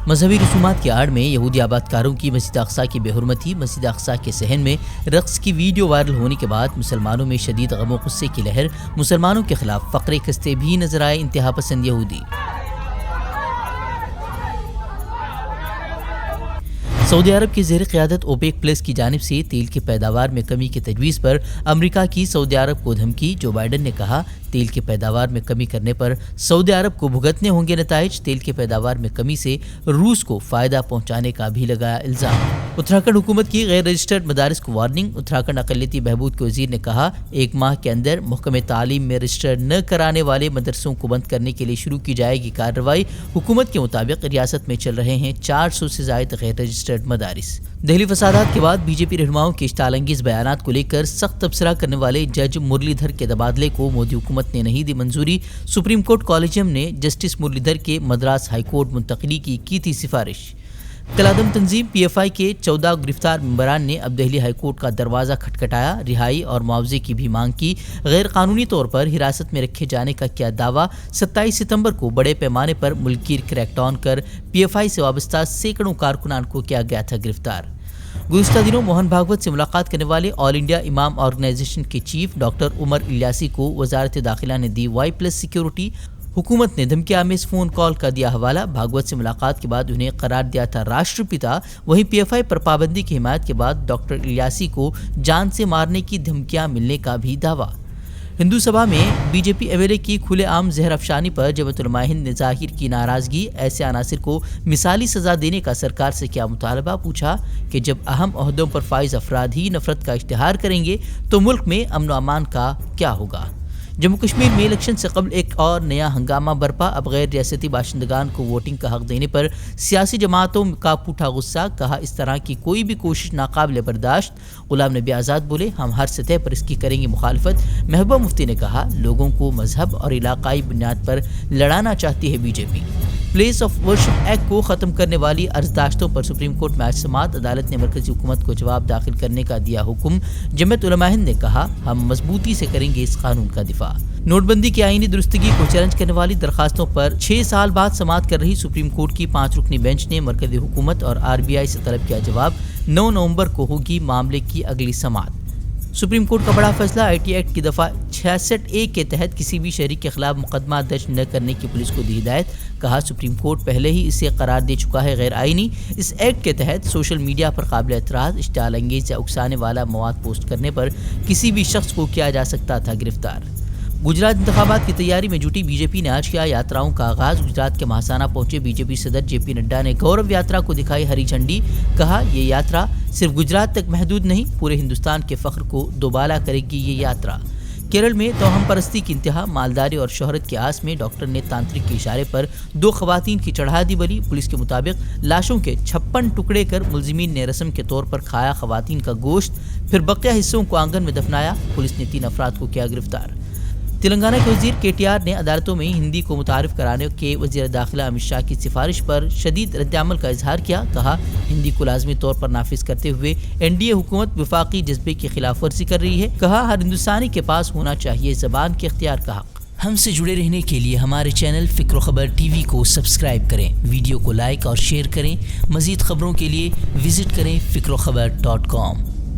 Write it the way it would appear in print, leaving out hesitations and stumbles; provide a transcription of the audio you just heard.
مذہبی رسومات کی آڑ میں یہودی آبادکاروں کی مسجد اقصیٰ کی بے حرمتی، مسجد اقصیٰ کے صحن میں رقص کی ویڈیو وائرل ہونے کے بعد مسلمانوں میں شدید غم و غصے کی لہر، مسلمانوں کے خلاف فقرے کستے بھی نظر آئے انتہا پسند یہودی۔ سعودی عرب کی زیر قیادت اوپیک پلس کی جانب سے تیل کی پیداوار میں کمی کی تجویز پر امریکہ کی سعودی عرب کو دھمکی۔ جو بائیڈن نے کہا، تیل کی پیداوار میں کمی کرنے پر سعودی عرب کو بھگتنے ہوں گے نتائج۔ تیل کی پیداوار میں کمی سے روس کو فائدہ پہنچانے کا بھی لگایا الزام۔ اتراکھنڈ حکومت کی غیر رجسٹرڈ مدارس کو وارننگ۔ اتراکھنڈ اقلیتی بہبود کے وزیر نے کہا، 1 ماہ کے اندر محکمہ تعلیم میں رجسٹر نہ کرانے والے مدرسوں کو بند کرنے کے لیے شروع کی جائے گی کارروائی۔ حکومت کے مطابق ریاست میں چل رہے ہیں 400 سے زائد غیر رجسٹرڈ مدارس۔ دہلی فسادات کے بعد بی جے پی رہنماؤں کے اشتعال انگیز بیانات کو لے کر سخت تبصرہ کرنے والے جج مرلی دھر کے تبادلے کو مودی حکومت نے نہیں دی منظوری۔ سپریم کورٹ کالجیم نے جسٹس مرلی دھر کے مدراس ہائی کورٹ منتقلی کی تھی سفارش۔ کالعدم تنظیم پی ایف آئی کے 14 گرفتار ممبران نے اب دہلی ہائی کورٹ کا دروازہ کھٹکھٹایا، رہائی اور معاوضے کی بھی مانگ کی۔ غیر قانونی طور پر حراست میں رکھے جانے کا کیا دعویٰ؟ 27 ستمبر کو بڑے پیمانے پر ملکگیر کریک ڈاؤن کر پی ایف آئی سے وابستہ سینکڑوں کارکنان کو کیا گیا تھا گرفتار۔ گزشتہ دنوں موہن بھاگوت سے ملاقات کرنے والے آل انڈیا امام آرگنائزیشن کے چیف ڈاکٹر عمر الیاسی کو وزارت داخلہ نے دی وائی+ سیکیورٹی۔ حکومت نے دھمکی آمیز فون کال کا دیا حوالہ۔ بھاگوت سے ملاقات کے بعد انہیں قرار دیا تھا راشٹر پتا، وہیں پی ایف آئی پر پابندی کی حمایت کے بعد ڈاکٹر الیاسی کو جان سے مارنے کی دھمکیاں ملنے کا بھی دعویٰ۔ ہندو سبھا میں B J P M L A کی کھلے عام زہر افشانی پر جمعیت علماء ہند نے ظاہر کی ناراضگی۔ ایسے عناصر کو مثالی سزا دینے کا سرکار سے کیا مطالبہ؟ پوچھا کہ جب اہم عہدوں پر فائز افراد ہی نفرت کا اشتہار کریں گے تو ملک میں امن و امان کا کیا ہوگا؟ جموں کشمیر میں الیکشن سے قبل ایک اور نیا ہنگامہ برپا۔ اب غیر ریاستی باشندگان کو ووٹنگ کا حق دینے پر سیاسی جماعتوں کا پھوٹا غصہ، کہا اس طرح کی کوئی بھی کوشش ناقابل برداشت۔ غلام نبی آزاد بولے، ہم ہر سطح پر اس کی کریں گے مخالفت۔ محبوبہ مفتی نے کہا، لوگوں کو مذہب اور علاقائی بنیاد پر لڑانا چاہتی ہے be J P. Place of worship act کو ختم کرنے والی عرضداشتوں پر سپریم کورٹ میں آج سماعت۔ عدالت نے مرکزی حکومت کو جواب داخل کرنے کا دیا حکم۔ جمعیت علماء ہند نے کہا، ہم مضبوطی سے کریں گے اس قانون کا دفاع۔ نوٹ بندی کی آئینی درستگی کو چیلنج کرنے والی درخواستوں پر 6 سال بعد سماعت کر رہی سپریم کورٹ کی 5 رکنی بینچ نے مرکزی حکومت اور آر بی آئی سے طلب کیا جواب۔ 9 نومبر کو ہوگی معاملے کی اگلی سماعت۔ سپریم کورٹ کا بڑا فیصلہ، آئی ٹی ایکٹ کی دفعہ 66(a) کے تحت کسی بھی شہری کے خلاف مقدمہ درج نہ کرنے کی پولیس کو دی ہدایت۔ کہا، سپریم کورٹ پہلے ہی اسے قرار دے چکا ہے غیر آئینی۔ اس ایکٹ کے تحت سوشل میڈیا پر قابل اعتراض، اشتعال انگیز یا اکسانے والا مواد پوسٹ کرنے پر کسی بھی شخص کو کیا جا سکتا تھا گرفتار۔ گجرات انتخابات کی تیاری میں جٹی بی جے پی نے آج کیا یاتراؤں کا آغاز۔ گجرات کے مہاسانہ پہنچے بی جے پی صدر جے پی نڈا نے گورو یاترا کو دکھائی ہری جھنڈی۔ کہا، یہ یاترا صرف گجرات تک محدود نہیں، پورے ہندوستان کے فخر کو دوبالا کرے گی یہ یاترا۔ کیرل میں توہم پرستی کی انتہا، مالداری اور شہرت کے آس میں ڈاکٹر نے تانترک کے اشارے پر 2 خواتین کی چڑھا دی بلی۔ پولیس کے مطابق لاشوں کے 56 ٹکڑے کر ملزمین نے رسم کے طور پر کھایا خواتین کا گوشت، پھر بقیہ حصوں کو آنگن میں دفنایا۔ پولیس نے 3 افراد کو کیا گرفتار۔ تلنگانہ کے وزیر کے ٹی آر نے عدالتوں میں ہندی کو متعارف کرانے کے وزیر داخلہ امت شاہ کی سفارش پر شدید ردعمل کا اظہار کیا۔ کہا، ہندی کو لازمی طور پر نافذ کرتے ہوئے این ڈی اے حکومت وفاقی جذبے کی خلاف ورزی کر رہی ہے۔ کہا، ہر ہندوستانی کے پاس ہونا چاہیے زبان کے اختیار کا حق۔ ہم سے جڑے رہنے کے لیے ہمارے چینل فکر و خبر ٹی وی کو سبسکرائب کریں، ویڈیو کو لائک اور شیئر کریں۔ مزید خبروں کے لیے وزٹ کریں فکروخبر.com۔